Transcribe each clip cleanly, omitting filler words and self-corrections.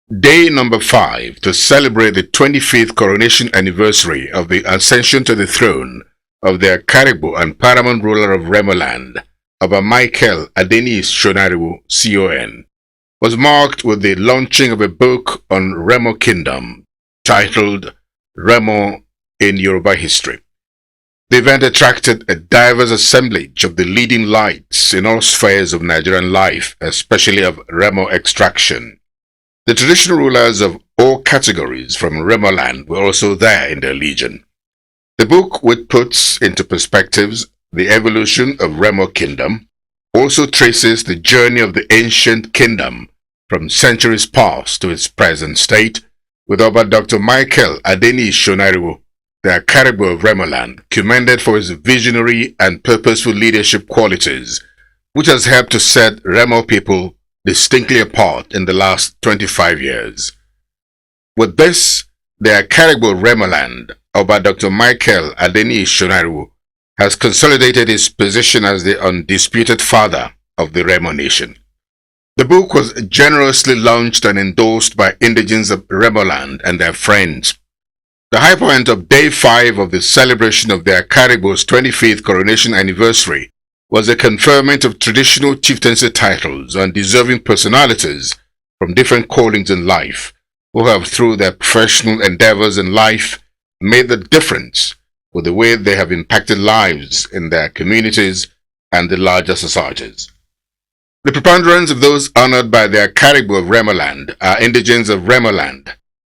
Day number 5 to celebrate the 25th coronation anniversary of the ascension to the throne of the Akarigbo and paramount ruler of Remoland, Oba Michael Adeniyi Shonariwo, CON, was marked with the launching of a book on Remo Kingdom titled Remo in Yoruba History. The event attracted a diverse assemblage of the leading lights in all spheres of Nigerian life, especially of Remo extraction. The traditional rulers of all categories from Remoland were also there in their legion. The book, which puts into perspectives the evolution of Remo Kingdom, also traces the journey of the ancient kingdom from centuries past to its present state, with Oba Dr. Michael Adeniyi Shonariwo, the Akarigbo of Remoland, commended for his visionary and purposeful leadership qualities, which has helped to set Remo people distinctly apart in the last 25 years. With this, the Akarigbo of Remoland, Oba Dr. Michael Adeniyi Shonariwo, has consolidated his position as the undisputed father of the Remo nation. The book was generously launched and endorsed by indigents of Remoland and their friends. The high point of Day 5 of the celebration of the Akarigbo's 25th coronation anniversary was a conferment of traditional chieftaincy titles on deserving personalities from different callings in life, who have through their professional endeavors in life made the difference with the way they have impacted lives in their communities and the larger societies. The preponderance of those honored by the Akarigbo of Remoland are indigents of Remoland,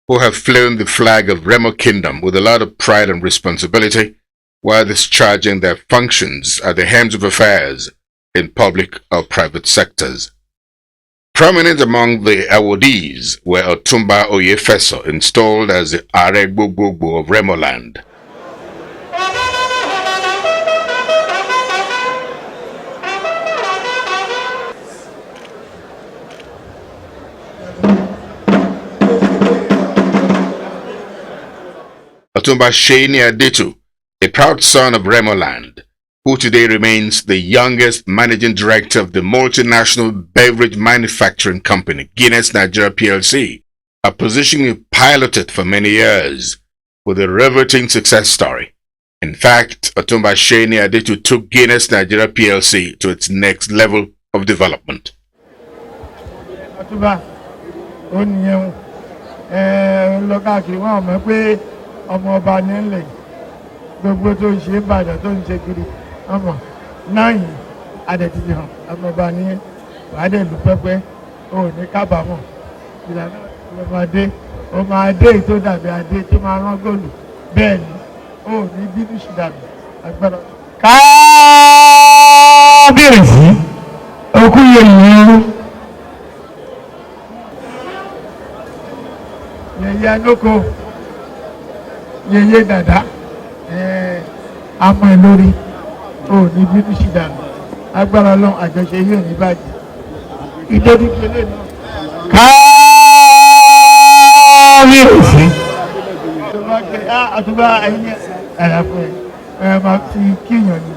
who have flown the flag of Remo Kingdom with a lot of pride and responsibility, while discharging their functions at the helms of affairs in public or private sectors. Prominent among the awardees were Otumba Oyefeso, installed as the Akarigbo of Remoland. Otumba Sheni Adetu, a proud son of Remoland, who today remains the youngest managing director of the multinational beverage manufacturing company Guinness Nigeria PLC, a position he piloted for many years with a riveting success story. In fact, Otumba Sheni Adetu took Guinness Nigeria PLC to its next level of development. Ọmọ ọba ní ńlẹ̀ gbogbo tó ń ṣe Ìbàdàn tó ń ṣe kiri ọmọ náà yìí adẹ̀tìlì hàn ọmọ ọba ní wàádẹ̀ lù pẹ́pẹ́ ó ní kábàámọ̀ ìlànà ọmọdé ọmọdé tó dàbí adé tó máa rán góòlù bẹ́ẹ̀ ni ó ní bínú sí dàbí agbára. Kábíyèsí okú yẹ̀yẹ̀ yẹ̀yẹ̀ lóko. Yeye dada amọ̀ ẹ̀ lórí ò ní bínú sí dànù agbára Ọlọ́run àjọṣe yóò ní bàjẹ́ ìdójútélé náà kábíyèsí tó bá gbé àtúbà ẹ̀yìn àyàfẹ́ ẹ̀ máa fi kíyàn ní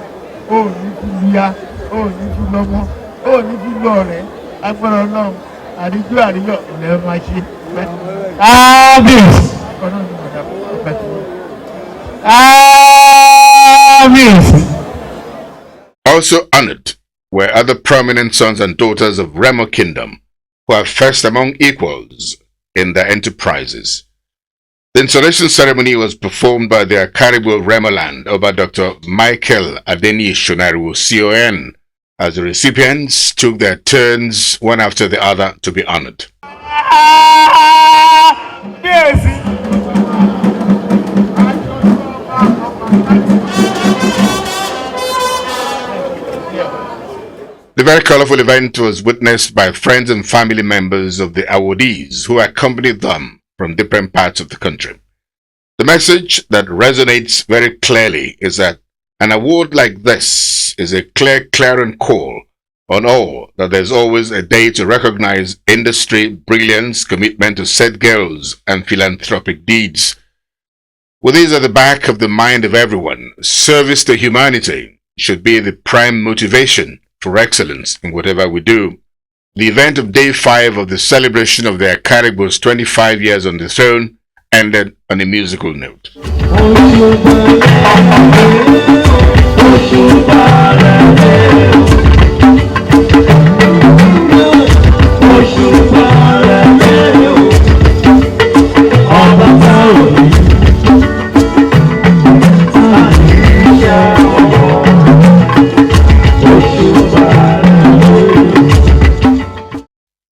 ò ní fi lùyà ò ní fi lọ́mọ ò ní fi lọ ọ̀rẹ́ agbára Ọlọ́run àríjó àríyọ̀ ilẹ̀ máa ṣe kábíyèsí ọ̀nà ní ọ̀dà ọ̀pẹ̀ tó. Also honored were other prominent sons and daughters of Remo Kingdom, who are first among equals in their enterprises. The installation ceremony was performed by the Akarigbo of Remoland, Oba Dr. Michael Adeniyi Shonariwo, CON, as the recipients took their turns one after the other to be honored. The very colorful event was witnessed by friends and family members of the awardees who accompanied them from different parts of the country. The message that resonates very clearly is that an award like this is a clarion call on all that there's always a day to recognize industry, brilliance, commitment to set goals, and philanthropic deeds. With these at the back of the mind of everyone, service to humanity should be the prime motivation for excellence in whatever we do. The event of Day 5 of the celebration of the Akarigbo's 25 years on the throne ended on a musical note.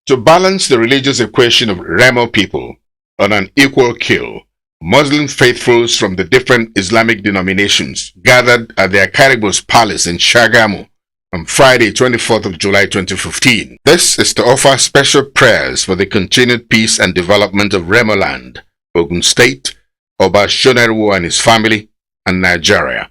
To balance the religious equation of Remo people on an equal keel, Muslim faithfuls from the different Islamic denominations gathered at the Akarigbo's palace in Shagamu on Friday, 24th of July 2015. This is to offer special prayers for the continued peace and development of Remoland, Ogun State, Oba Shoneru and his family, and Nigeria.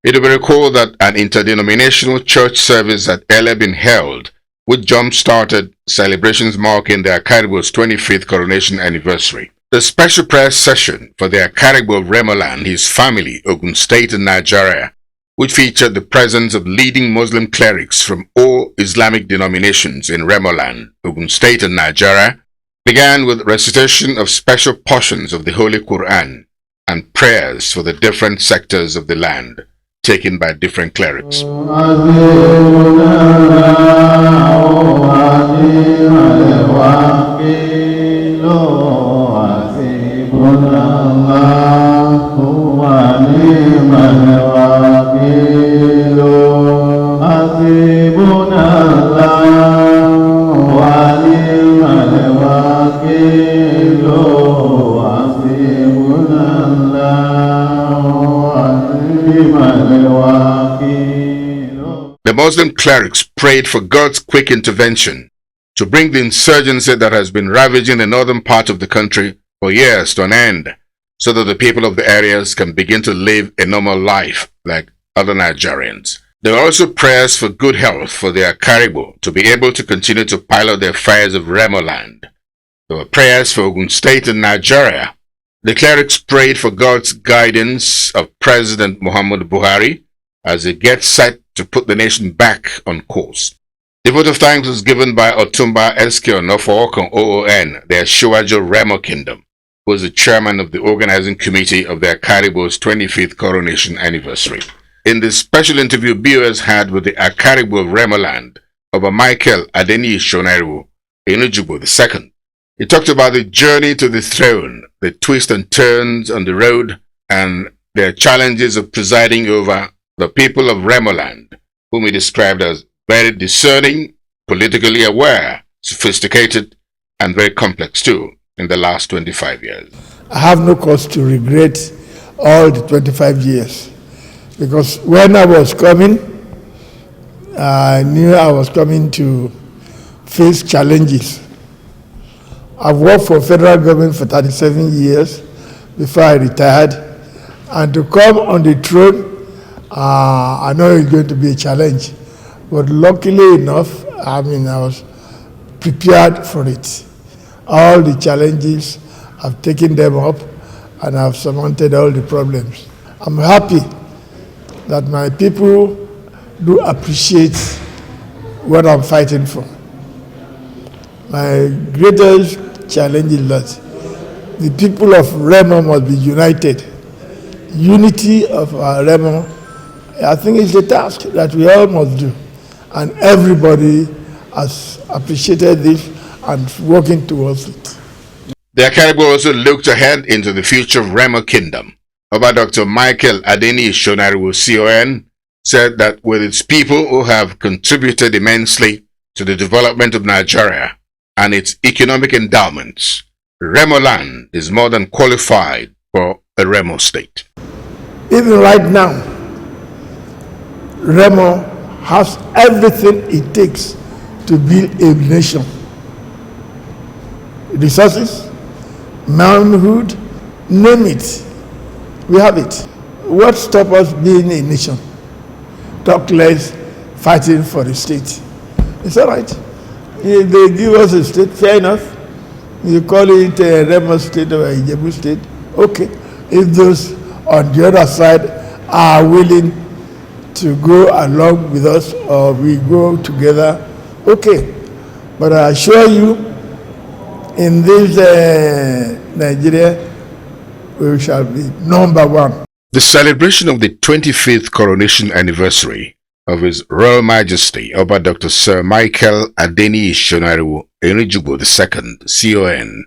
It will be recalled that an interdenominational church service had earlier been held, which jump-started celebrations marking the Akarigbo's 25th coronation anniversary. The special prayer session for the Akarigbo of Remoland, his family, Ogun State and Nigeria, which featured the presence of leading Muslim clerics from all Islamic denominations in Remoland, Ogun State and Nigeria, began with recitation of special portions of the Holy Quran and prayers for the different sectors of the land, taken by different clerics. The Muslim clerics prayed for God's quick intervention to bring the insurgency that has been ravaging the northern part of the country for years to an end, so that the people of the areas can begin to live a normal life like other Nigerians. There were also prayers for good health for the Akarigbo to be able to continue to pilot the affairs of Remoland. There were prayers for Ogun State and Nigeria. The clerics prayed for God's guidance of President Muhammadu Buhari as he gets set to put the nation back on course. The vote of thanks was given by Otumba SK Onofo-Okon OON, the Ashiwaju Remo Kingdom, who was the chairman of the organizing committee of the Akarigbo's 25th coronation anniversary. In the special interview BOS had with the Akarigbo of Remoland, Oba Michael Adeniyi Shoneru Enujugbo II, he talked about the journey to the throne, the twists and turns on the road, and their challenges of presiding over the people of Remoland, whom he described as very discerning, politically aware, sophisticated, and very complex too in the last 25 years. I have no cause to regret all the 25 years, because when I was coming, I knew I was coming to face challenges. I've worked for federal government for 37 years before I retired, and to come on the throne, I know it's going to be a challenge, but luckily enough, I was prepared for it. All the challenges, I've taken them up, and I've surmounted all the problems. I'm happy that my people do appreciate what I'm fighting for. My greatest challenge is that the people of Remo must be united. Unity of our Remo, I think, is the task that we all must do. And everybody has appreciated this and working towards it. The Akarigbo also looked ahead into the future of Remo Kingdom. Oba Dr. Michael Adeniyi Shoneru CON said that with its people who have contributed immensely to the development of Nigeria and its economic endowments, Remoland is more than qualified for a Remo state. Even right now, Remo has everything it takes to build a nation. Resources, manhood, name it, we have it. What stops us being a nation? Talk less, fighting for the state. It's all right. If they give us a state, fair enough. You call it a Remo state or a Ijebu state, okay. If those on the other side are willing to go along with us, or we go together, okay. But I assure you, in this Nigeria, we shall be number one. The celebration of the 25th coronation anniversary of His Royal Majesty Oba Dr. Sir Michael Adeniyi Shonariwo Enijugbo II, CON,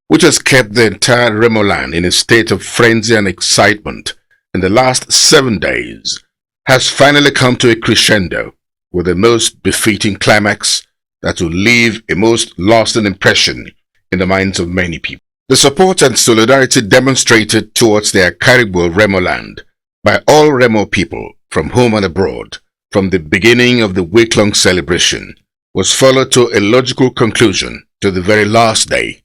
which has kept the entire Remoland in a state of frenzy and excitement in the last 7 days, has finally come to a crescendo with the most befitting climax that will leave a most lasting impression in the minds of many people. The support and solidarity demonstrated towards the Akarigbo of Remoland by all Remo people from home and abroad from the beginning of the week-long celebration was followed to a logical conclusion to the very last day.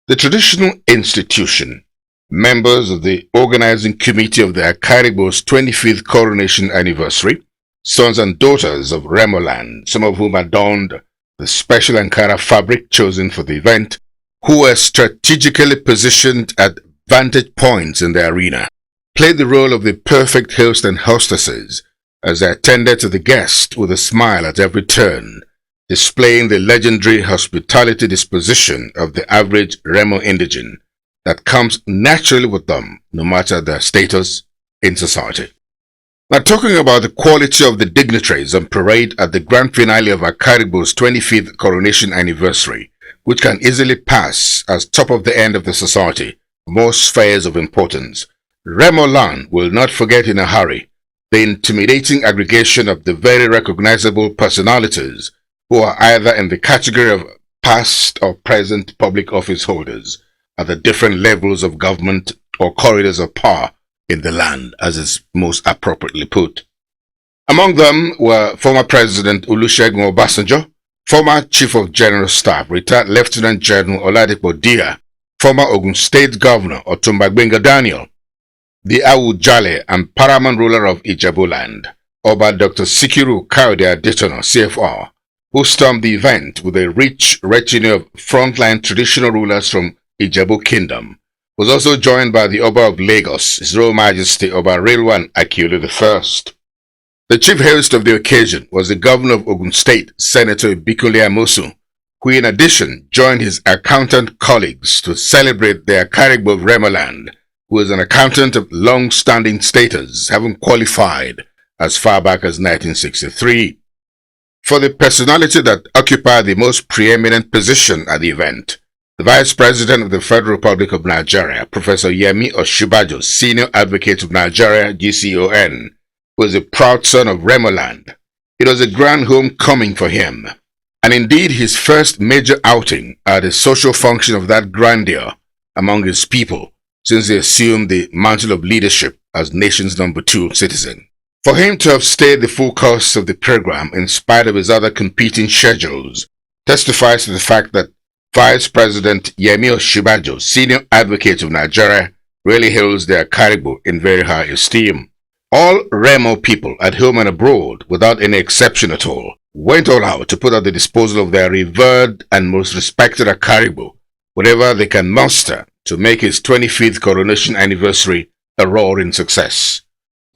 The traditional institution, members of the organizing committee of the Akarigbo's 25th coronation anniversary, sons and daughters of Remoland, some of whom adorned the special Ankara fabric chosen for the event, who were strategically positioned at vantage points in the arena, played the role of the perfect host and hostesses as they attended to the guest with a smile at every turn, displaying the legendary hospitality disposition of the average Remo indigene that comes naturally with them no matter their status in society. Now, talking about the quality of the dignitaries on parade at the grand finale of Akarigbo's 25th coronation anniversary, which can easily pass as top of the end of the society for most spheres of importance, Remoland will not forget in a hurry the intimidating aggregation of the very recognizable personalities who are either in the category of past or present public office holders at the different levels of government or corridors of power in the land, as is most appropriately put. Among them were former President Olusegun Obasanjo, former Chief of General Staff, retired Lieutenant General Oladipo Dia, former Ogun State Governor Otumba Gbenga Daniel, the Awujale and paramount ruler of Ijebuland, Oba Dr. Sikiru Kayode Adetono, CFR, who stormed the event with a rich retinue of frontline traditional rulers from Ijebu Kingdom, was also joined by the Oba of Lagos, His Royal Majesty Oba Rilwan Akiolu I. The chief host of the occasion was the Governor of Ogun State, Senator Ibikunle Amosu, who in addition joined his accountant colleagues to celebrate the Akarigbo of Remoland, who is an accountant of long-standing status, having qualified as far back as 1963. For the personality that occupied the most preeminent position at the event, the Vice President of the Federal Republic of Nigeria, Professor Yemi Osinbajo, Senior Advocate of Nigeria, GCON, was a proud son of Remoland. It was a grand homecoming for him, and indeed his first major outing at the social function of that grandeur among his people since he assumed the mantle of leadership as nation's number 2 citizen. For him to have stayed the full course of the program in spite of his other competing schedules testifies to the fact that Vice President Yemi Osinbajo, Senior Advocate of Nigeria, really holds the Akarigbo in very high esteem. All Remo people at home and abroad, without any exception at all, went all out to put at the disposal of their revered and most respected Akarigbo whatever they can muster to make his 25th coronation anniversary a roaring success.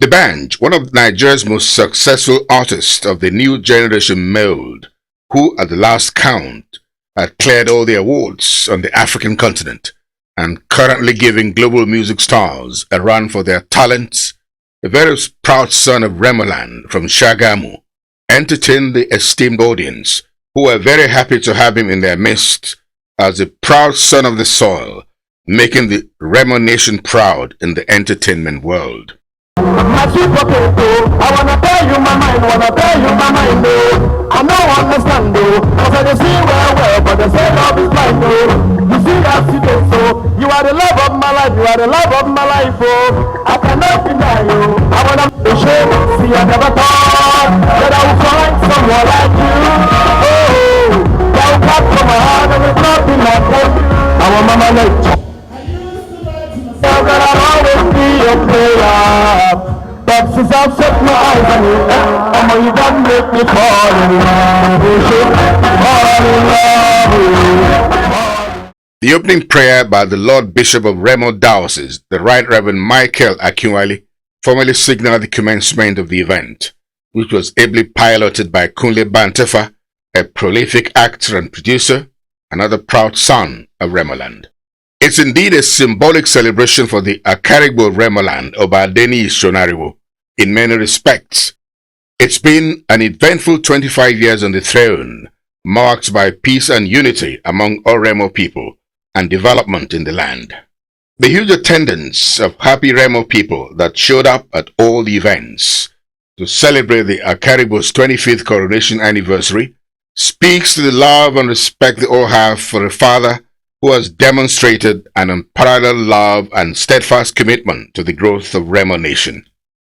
The band, one of Nigeria's most successful artists of the new generation mold, who at the last count had cleared all the awards on the African continent and currently giving global music stars a run for their talents, a very proud son of Remoland from Shagamu, entertained the esteemed audience who were very happy to have him in their midst as a proud son of the soil, making the Remo nation proud in the entertainment world. My sweet potato, I wanna tell you my mind, oh. I don't understand, though, cause I see well, but they say love is blind, oh. You see that today, so you are the love of my life, oh. I cannot deny you. I wanna be ashamed, see I never thought that I would find someone like you. Oh, that would cut from my heart and it's not in my phone. I want mama nature. That I'll always be a player. But since I've set my eyes on you, you done make me fall in love. The opening prayer by the Lord Bishop of Remo Diocese, the Right Reverend Michael Akinwale, formally signaled the commencement of the event, which was ably piloted by Kunle Bantefa, a prolific actor and producer, another proud son of Remoland. It's indeed a symbolic celebration for the Akarigbo of Remoland, Obadeni Shonariwo, in many respects. It's been an eventful 25 years on the throne, marked by peace and unity among all Remo people and development in the land. The huge attendance of happy Remo people that showed up at all the events to celebrate the Akarigbo's 25th coronation anniversary speaks to the love and respect they all have for a father who has demonstrated an unparalleled love and steadfast commitment to the growth of Remo Nation.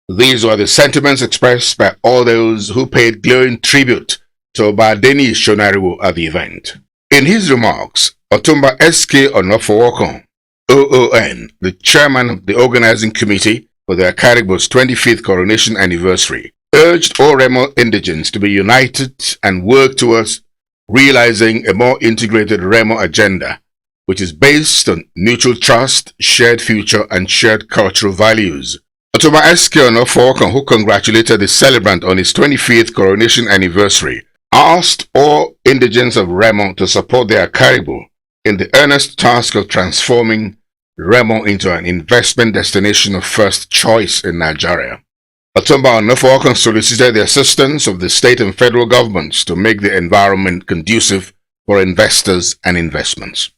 These were the sentiments expressed by all those who paid glowing tribute to Obadeni Shonariwo at the event. In his remarks, Otumba S.K. Onofowokon, OON, the chairman of the organizing committee for the Akarigbo's 25th coronation anniversary, urged all Remo indigents to be united and work towards realizing a more integrated Remo agenda, which is based on mutual trust, shared future, and shared cultural values. Otumba S.K. Onofowokon, who congratulated the celebrant on his 25th coronation anniversary, asked all indigents of Remo to support the Akarigbo in the earnest task of transforming Remo into an investment destination of first choice in Nigeria. Otumba Onofowokon solicited the assistance of the state and federal governments to make the environment conducive for investors and investments.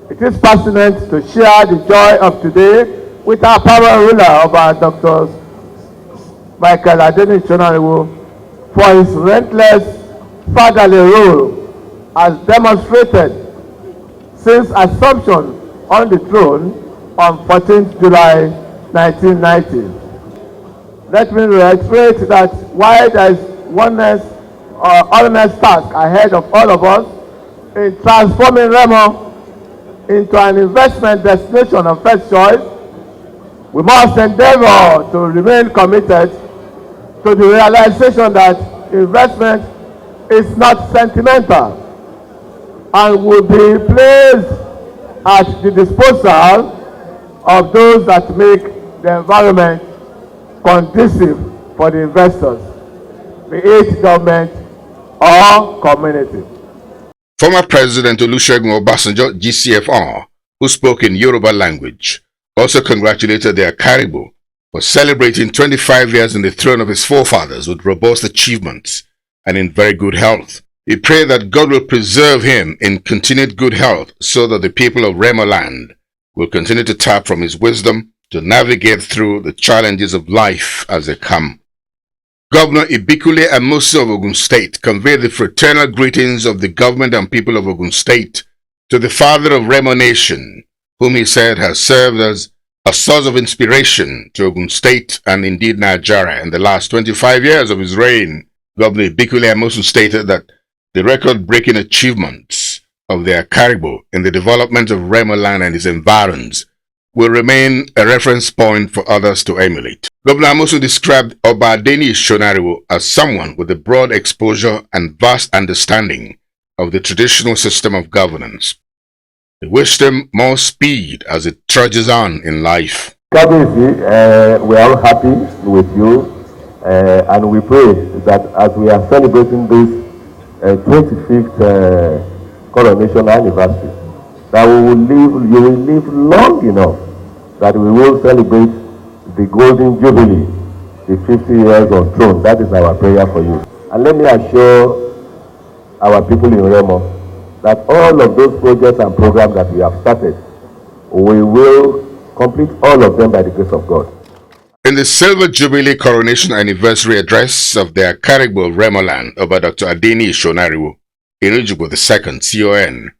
It is passionate to share the joy of today with our power ruler of our Dr. Michael Adeni Shonariwo for his relentless fatherly role as demonstrated since assumption on the throne on 14th July 1990. Let me reiterate that while there is honest task ahead of all of us in transforming Remo into an investment destination of first choice, we must endeavor to remain committed to the realization that investment is not sentimental and will be placed at the disposal of those that make the environment conducive for the investors, be it government or community. Former President Olusegun Obasanjo, GCFR, who spoke in Yoruba language, also congratulated the Akarigbo for celebrating 25 years on the throne of his forefathers with robust achievements and in very good health. He prayed that God will preserve him in continued good health so that the people of Remoland will continue to tap from his wisdom to navigate through the challenges of life as they come. Governor Ibikule Amosu of Ogun State conveyed the fraternal greetings of the government and people of Ogun State to the father of Remo Nation, whom he said has served as a source of inspiration to Ogun State and indeed Nigeria in the last 25 years of his reign. Governor Ibikule Amosu stated that the record-breaking achievements of the Akarigbo in the development of Remoland and its environs will remain a reference point for others to emulate. Governor Amosu described Obadeni Shonariwo as someone with a broad exposure and vast understanding of the traditional system of governance. He wished him more speed as it trudges on in life. Kabezi, we are all happy with you, and we pray that as we are celebrating this 25th coronation anniversary, that you will live long enough that we will celebrate the golden jubilee, the 50 years on throne. That is our prayer for you. And let me assure our people in Remo that all of those projects and programs that we have started, we will complete all of them by the grace of God. In the Silver Jubilee Coronation Anniversary Address of the Akarigbo of Remoland by Dr. Adeni Shonariwo, Akarigbo II, CON,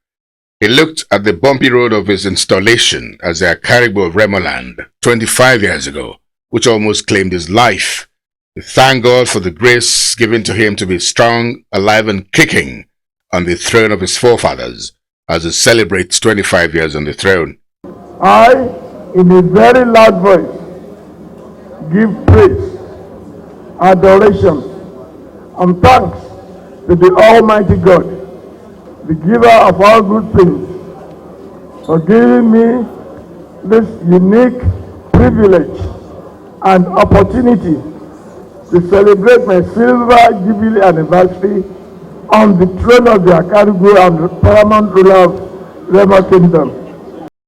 he looked at the bumpy road of his installation as the Akarigbo of Remoland 25 years ago, which almost claimed his life. He thanked God for the grace given to him to be strong, alive and kicking on the throne of his forefathers as he celebrates 25 years on the throne. I, in a very loud voice, give praise, adoration, and thanks to the Almighty God, the giver of all good things, for giving me this unique privilege and opportunity to celebrate my Silver Jubilee anniversary on the throne of the Akarigbo and the paramount ruler of Remo Kingdom.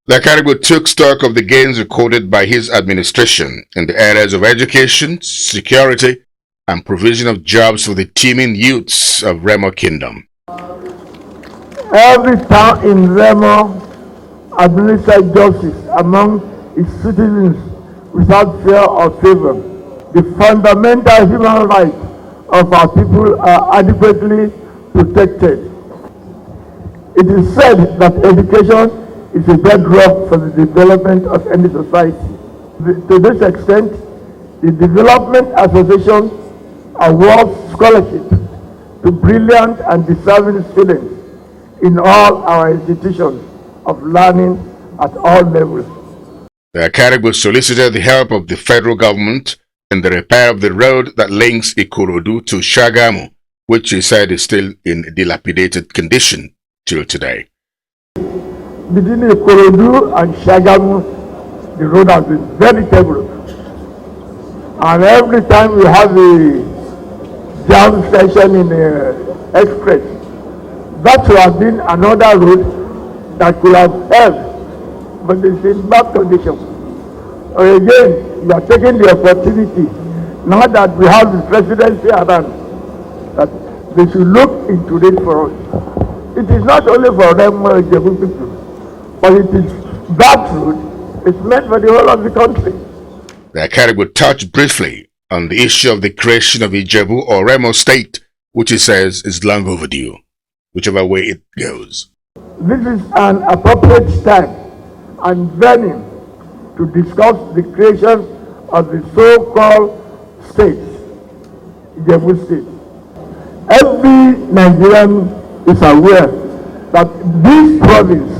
The Akarigbo took stock of the gains recorded by his administration in the areas of education, security, and provision of jobs for the teeming youths of Remo Kingdom. Every town in Remo administered justice among its citizens without fear or favor. The fundamental human rights of our people are adequately protected. It is said that education is a bedrock for the development of any society. To this extent, the Development Association awards scholarship to brilliant and deserving students in all our institutions of learning at all levels. The Akarigbo solicited the help of the federal government in the repair of the road that links Ikorodu to Shagamu, which he said is still in dilapidated condition till today. Between Ikorodu and Shagamu, the road has been very terrible. And every time we have a jam session in the express, that would have been another road that could have helped, but it's in bad condition. Again, we are taking the opportunity, now that we have the presidency around, that they should look into it for us. It is not only for them, Jebu people, but it is that road. It's meant for the whole of the country. The Akarigbo touched briefly on the issue of the creation of Ijebu or Remo State, which he says is long overdue, whichever way it goes. This is an appropriate time and venue to discuss the creation of the so-called state, Ijebu State. Every Nigerian is aware that this province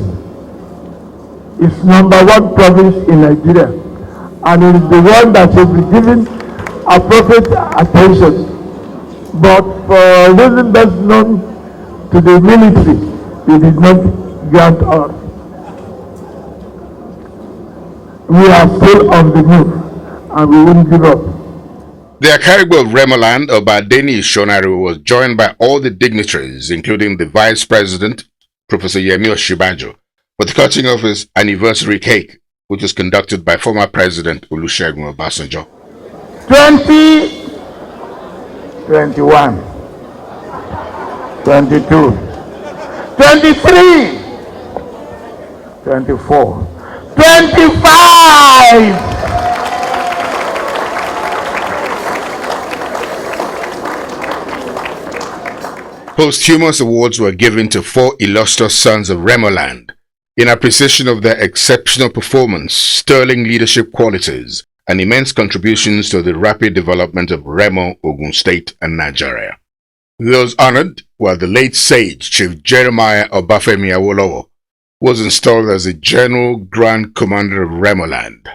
is #1 province in Nigeria, and it is the one that should be given appropriate attention. But for reasons best known to the military, they did not grant us. We are still on the move, and we won't give up. The Akarigbo of Remoland, Obadeni Shonari, was joined by all the dignitaries, including the Vice President, Professor Yemi Osinbajo, for the cutting of his anniversary cake, which was conducted by former President Olusegun Obasanjo. 2021, 22, 23, 24, 25. Posthumous awards were given to 4 illustrious sons of Remoland in appreciation of their exceptional performance, sterling leadership qualities, and immense contributions to the rapid development of Remo, Ogun State, and Nigeria. Those honored were the late sage Chief Jeremiah Obafemi Awolowo, who was installed as the General Grand Commander of Remoland.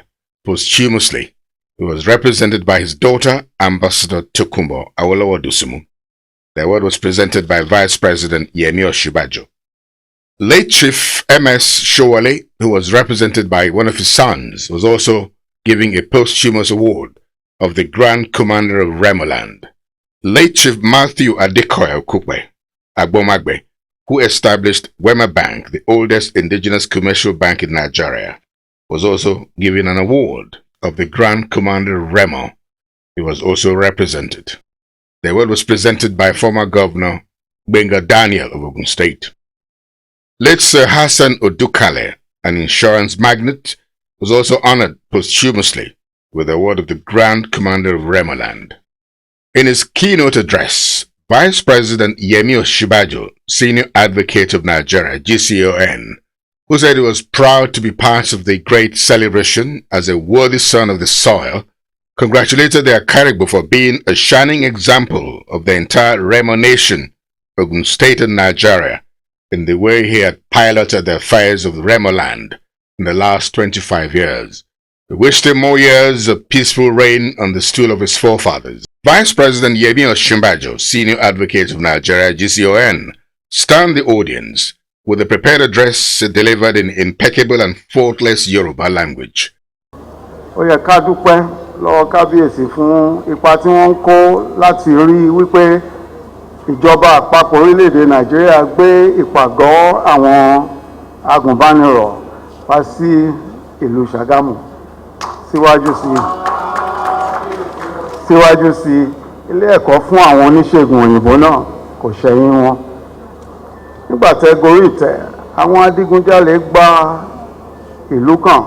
Posthumously, he was represented by his daughter, Ambassador Tokunbo Awolowo Dosunmu. The award was presented by Vice President Yemi Osinbajo. Late Chief M.S. Showale, who was represented by one of his sons, was also giving a posthumous award of the Grand Commander of Remoland. Late Chief Matthew Adekoya Okukwe Agbomagbe, who established Wema Bank, the oldest indigenous commercial bank in Nigeria, was also given an award of the Grand Commander of Remo. He was also represented. The award was presented by former Governor Benga Daniel of Ogun State. Late Sir Hassan Odukale, an insurance magnate, was also honored posthumously with the award of the Grand Commander of Remoland. In his keynote address, Vice President Yemi Osinbajo, Senior Advocate of Nigeria, GCON, who said he was proud to be part of the great celebration as a worthy son of the soil, congratulated the Akarigbo for being a shining example of the entire Remo nation, Ogun State and Nigeria, in the way he had piloted the affairs of Remoland in the last 25 years. He wished him more years of peaceful reign on the stool of his forefathers. Vice President Yemi Osinbajo, Senior Advocate of Nigeria, GCON, stunned the audience with a prepared address delivered in impeccable and faultless Yoruba language. Ó yẹ ká dúpẹ́ lọ́wọ́ kábíyèsí fún ipa tí wọ́n ń kó láti rí wípé ìjọba àpapọ̀ orílẹ̀-èdè Nàìjíríà gbé ìpàgọ́ àwọn agùnbánirọ̀ wá sí ìlú Ṣàgámù síwájú sí ilé ẹ̀kọ́ fún àwọn oníṣègùn òyìnbó náà kò ṣẹ̀yìn wọn. Nígbà tẹ́ gorí ìtẹ́, àwọn adigunjalè gba ìlú kan,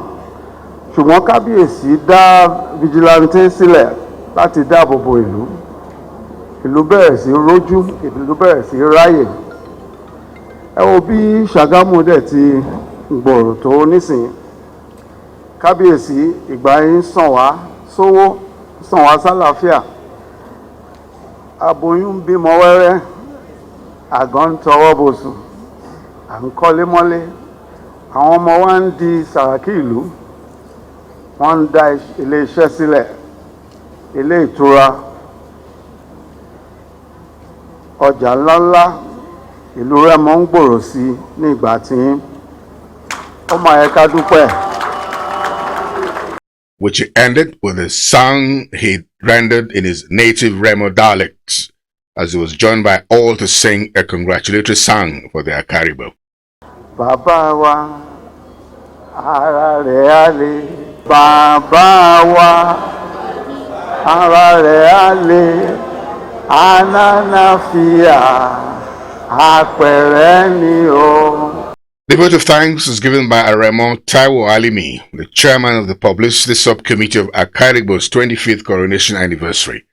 ṣùgbọ́n kábíyèsí dá fìjìláńtẹ́ sílẹ̀ láti dáàbò bo ìlú. Ìlú bẹ̀rẹ̀ sí rójú, ìlú bẹ̀rẹ̀ sí ráyè. Ẹ wo bí Ṣàgámù dẹ̀ ti gbòòrò tó nísìnyí. Kábíyèsí ìgbà yín sàn wá sówó, sàn wá sálàáfíà. Aboyún bímọ wẹ́rẹ́, àgàn ń tọwọ́ bòsùn, à ń kọ́lé mọ́lé. Àwọn ọmọ wa ń di sàràkí ìlú, wọ́n ń dá ilé iṣẹ́ sílẹ̀, ilé ìtura, ọjà ńláńlá. Ìlú Rẹ́mọ ń gbòòrò sí ní ìgbà tí ó máa yẹ ká dúpẹ́. Which he ended with a song he rendered in his native Remo dialect, as he was joined by all to sing a congratulatory song for the Akarigbo. Bàbá wa, ara rẹ̀ á le. Bàbá wa, ara rẹ̀ á le. Àlàáfíà, àpẹẹrẹ ni o. The vote of thanks was given by Aremo Taiwo Alimi, the chairman of the publicity subcommittee of Akarigbo's 25th coronation anniversary.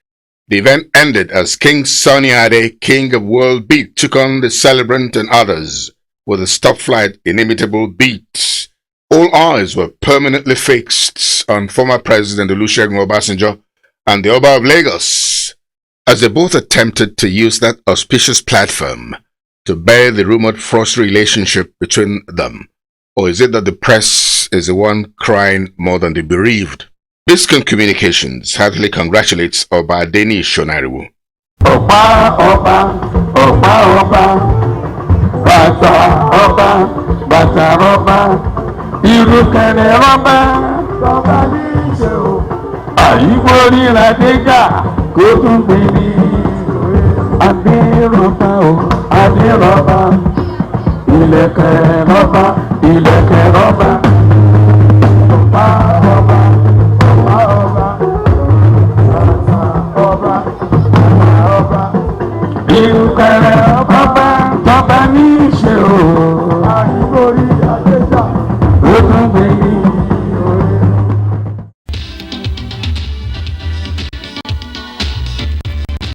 The event ended as King Sunny Ade, King of World Beat, took on the celebrant and others with a stop-flight inimitable beat. All eyes were permanently fixed on former President Olusegun Obasanjo and the Oba of Lagos, as they both attempted to use that auspicious platform to bear the rumored frosty relationship between them. Or is it that the press is the one crying more than the bereaved? Biscom Communications heartily congratulates Oba Adeni Shonariwu. Oba, Oba, Oba, Oba, Bata, Oba, Bata, Oba, Irukene, Oba, Oba, Nisho, Ayibori, Ladeja, Kutumbini, Adiroba, Adiroba, Ileke, Oba, Oba, Oba, Oba, Oba, Oba, Oba,